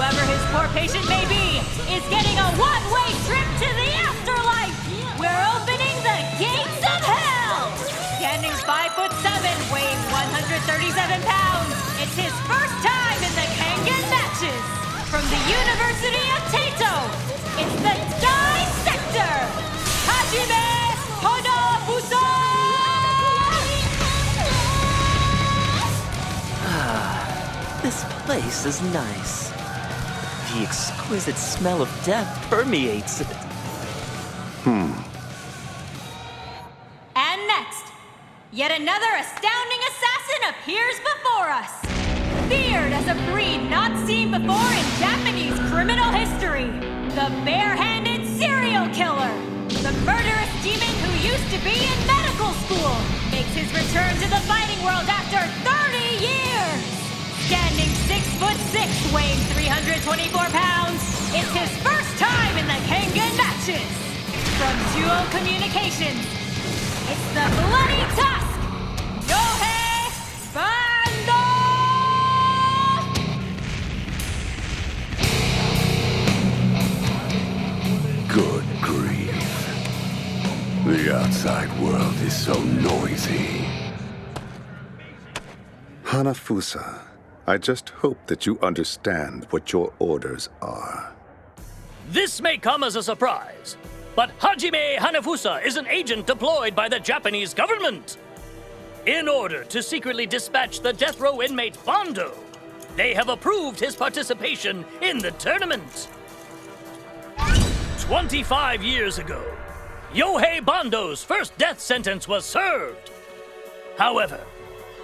whoever his poor patient may be, is getting a one-way trip to the afterlife! We're opening the gates of hell! Standing 5'7", weighing 137 pounds, it's his first time in the Kengan matches! From the University of Taito, it's the Dissector! Hajime Hanafusa! This place is nice. The exquisite smell of death permeates it. And next, yet another astounding assassin appears before us. Feared as a breed not seen before in Japanese criminal history. The bare-handed serial killer. The murderous demon who used to be in medical school makes his return to the fighting world after 30 years. Standing 6'6", weighing 324 pounds, it's his first time in the Kengan matches. From Duo Communications, it's the Bloody Tusk, Yohei Bando! Good grief. The outside world is so noisy. Hanafusa, I just hope that you understand what your orders are. This may come as a surprise, but Hajime Hanafusa is an agent deployed by the Japanese government. In order to secretly dispatch the death row inmate Bando, they have approved his participation in the tournament. 25 years ago, Yohei Bando's first death sentence was served. However,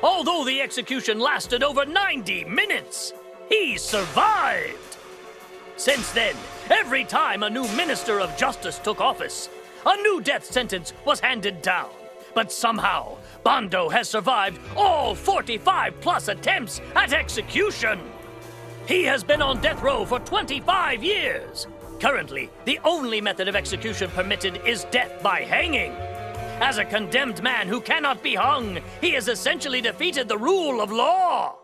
although the execution lasted over 90 minutes, he survived. Since then, every time a new Minister of Justice took office, a new death sentence was handed down. But somehow, Bando has survived all 45+ attempts at execution. He has been on death row for 25 years. Currently, the only method of execution permitted is death by hanging. As a condemned man who cannot be hung, he has essentially defeated the rule of law.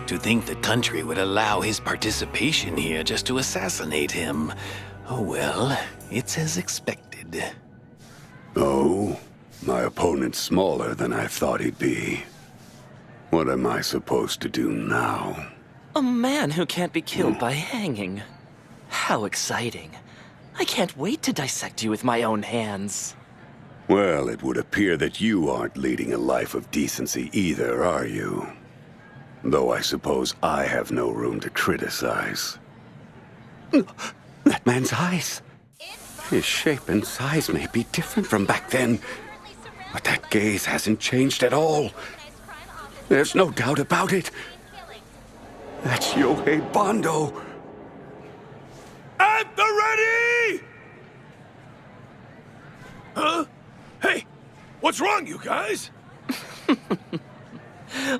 To think the country would allow his participation here just to assassinate him. Oh well, it's as expected. Oh, my opponent's smaller than I thought he'd be. What am I supposed to do now? A man who can't be killed by hanging. How exciting. I can't wait to dissect you with my own hands. Well, it would appear that you aren't leading a life of decency either, are you? Though I suppose I have no room to criticize. That man's eyes! His shape and size may be different from back then, but that gaze hasn't changed at all. There's no doubt about it. That's Yohei Bando. At the ready! Huh? Hey, what's wrong, you guys?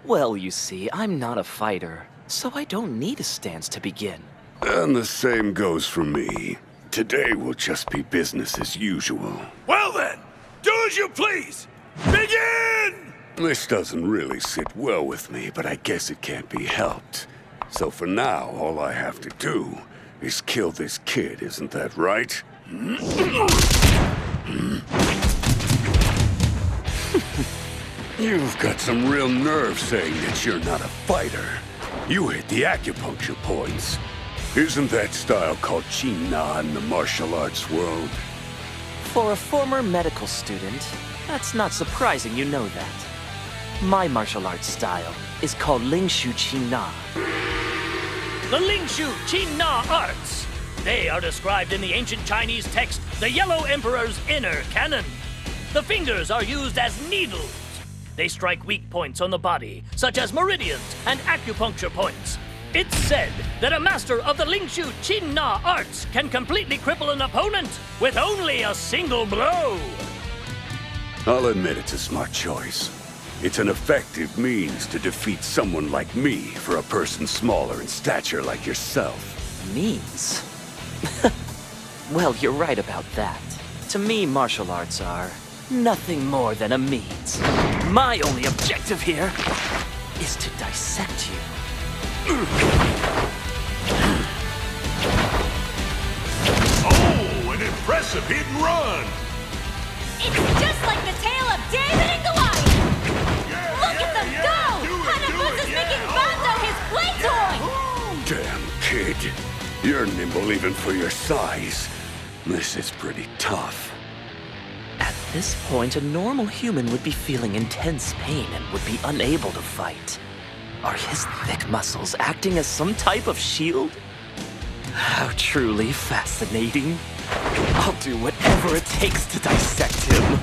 Well, you see, I'm not a fighter, so I don't need a stance to begin. And the same goes for me. Today will just be business as usual. Well then, do as you please! Begin! This doesn't really sit well with me, but I guess it can't be helped. So for now, all I have to do is kill this kid, isn't that right? You've got some real nerve saying that you're not a fighter. You hit the acupuncture points. Isn't that style called China in the martial arts world? For a former medical student, that's not surprising you know that. My martial arts style is called Lingshu Qina. The Lingshu Qina arts. They are described in the ancient Chinese text, the Yellow Emperor's Inner Canon. The fingers are used as needles. They strike weak points on the body, such as meridians and acupuncture points. It's said that a master of the Lingshu Qina arts can completely cripple an opponent with only a single blow. I'll admit it's a smart choice. It's an effective means to defeat someone like me for a person smaller in stature like yourself. Means? Well, you're right about that. To me, martial arts are nothing more than a means. My only objective here is to dissect you. aggressive hit and run! It's just like the tale of David and Goliath! Look at them go! Hanafusa's making Bando his play toy! Damn, kid. You're nimble even for your size. This is pretty tough. At this point, a normal human would be feeling intense pain and would be unable to fight. Are his thick muscles acting as some type of shield? How truly fascinating. I'll do whatever it takes to dissect him.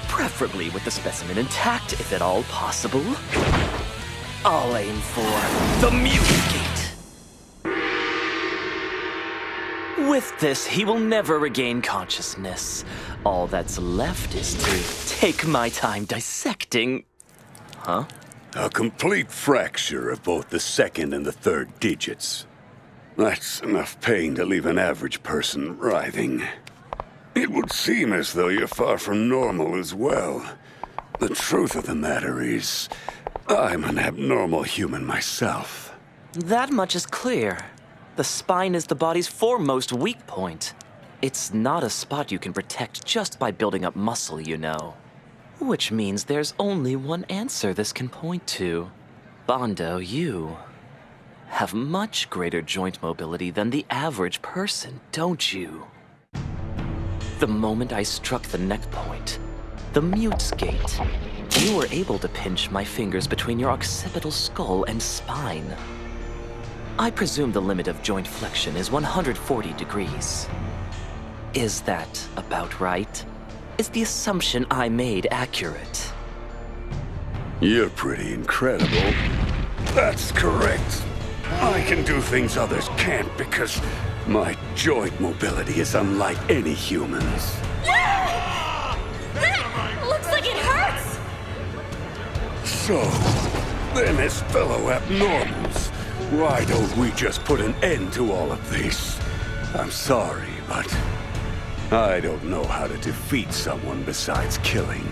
Preferably with the specimen intact, if at all possible. I'll aim for the mutant gate. With this, he will never regain consciousness. All that's left is to take my time dissecting... Huh? A complete fracture of both the second and the third digits. That's enough pain to leave an average person writhing. It would seem as though you're far from normal as well. The truth of the matter is, I'm an abnormal human myself. That much is clear. The spine is the body's foremost weak point. It's not a spot you can protect just by building up muscle, you know. Which means there's only one answer this can point to. Bando, you have much greater joint mobility than the average person, don't you? The moment I struck the neck point, the mute's gate, you were able to pinch my fingers between your occipital skull and spine. I presume the limit of joint flexion is 140 degrees. Is that about right? Is the assumption I made accurate? You're pretty incredible. That's correct. I can do things others can't because my joint mobility is unlike any human's. That looks like it hurts! So, then as fellow abnormals, why don't we just put an end to all of this? I'm sorry, but I don't know how to defeat someone besides killing.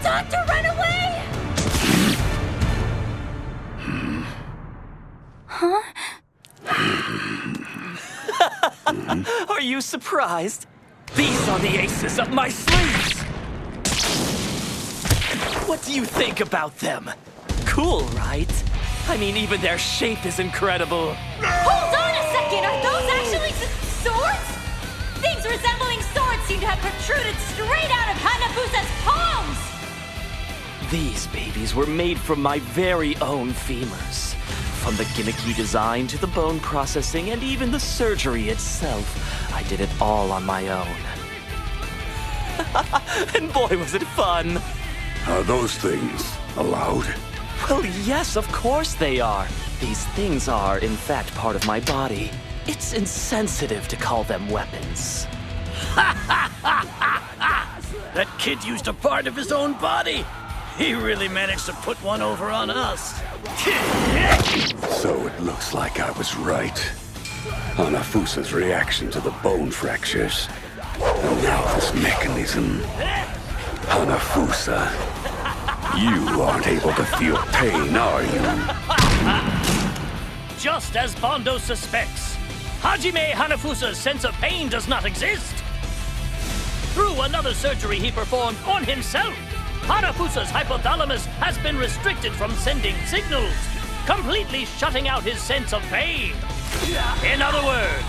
Doctor, run away! Huh? Are you surprised? These are the aces up my sleeves! What do you think about them? Cool, right? I mean, even their shape is incredible. Hold on a second! Are those actually swords? Things resembling swords seem to have protruded straight out of Hanafusa's palms! These babies were made from my very own femurs. From the gimmicky design to the bone processing and even the surgery itself, I did it all on my own. And boy, was it fun! Are those things allowed? Well, yes, of course they are. These things are, in fact, part of my body. It's insensitive to call them weapons. That kid used a part of his own body. He really managed to put one over on us. So it looks like I was right. Hanafusa's reaction to the bone fractures. And now this mechanism. Hanafusa, you aren't able to feel pain, are you? Just as Bando suspects, Hajime Hanafusa's sense of pain does not exist. Through another surgery he performed on himself, Hanafusa's hypothalamus has been restricted from sending signals, completely shutting out his sense of pain. In other words,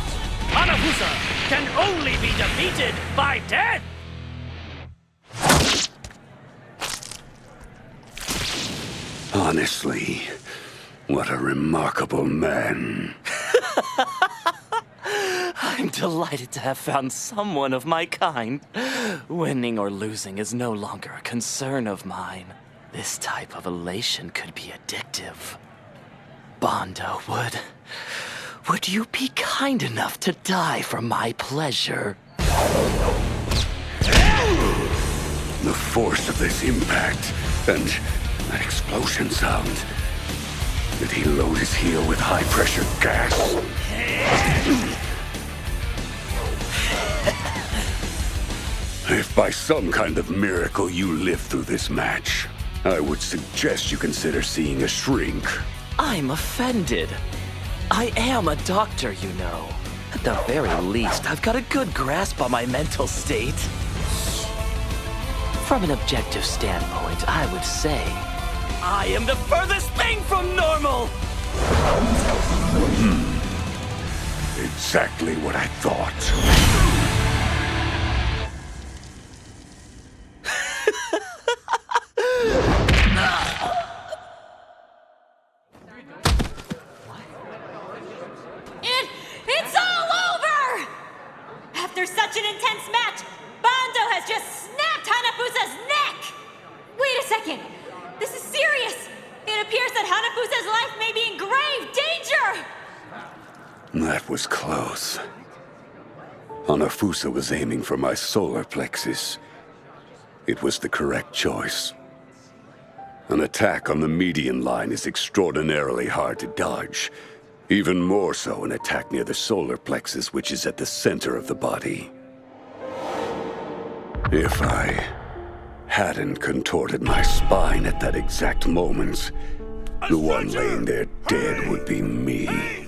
Hanafusa can only be defeated by death! Honestly, what a remarkable man. I'm delighted to have found someone of my kind. Winning or losing is no longer a concern of mine. This type of elation could be addictive. Bando, would you be kind enough to die for my pleasure? The force of this impact and that explosion sound. Did he load his heel with high-pressure gas? If by some kind of miracle you live through this match, I would suggest you consider seeing a shrink. I'm offended. I am a doctor, you know. At the very least, I've got a good grasp on my mental state. From an objective standpoint, I would say I am the furthest thing from normal! Exactly what I thought. It's all over! After such an intense match, Bando has just snapped Hanafusa's neck! Wait a second! This is serious! It appears that Hanafusa's life may be in grave danger! That was close. Hanafusa was aiming for my solar plexus. It was the correct choice. An attack on the median line is extraordinarily hard to dodge. Even more so an attack near the solar plexus, which is at the center of the body. If I hadn't contorted my spine at that exact moment, the one laying there dead would be me.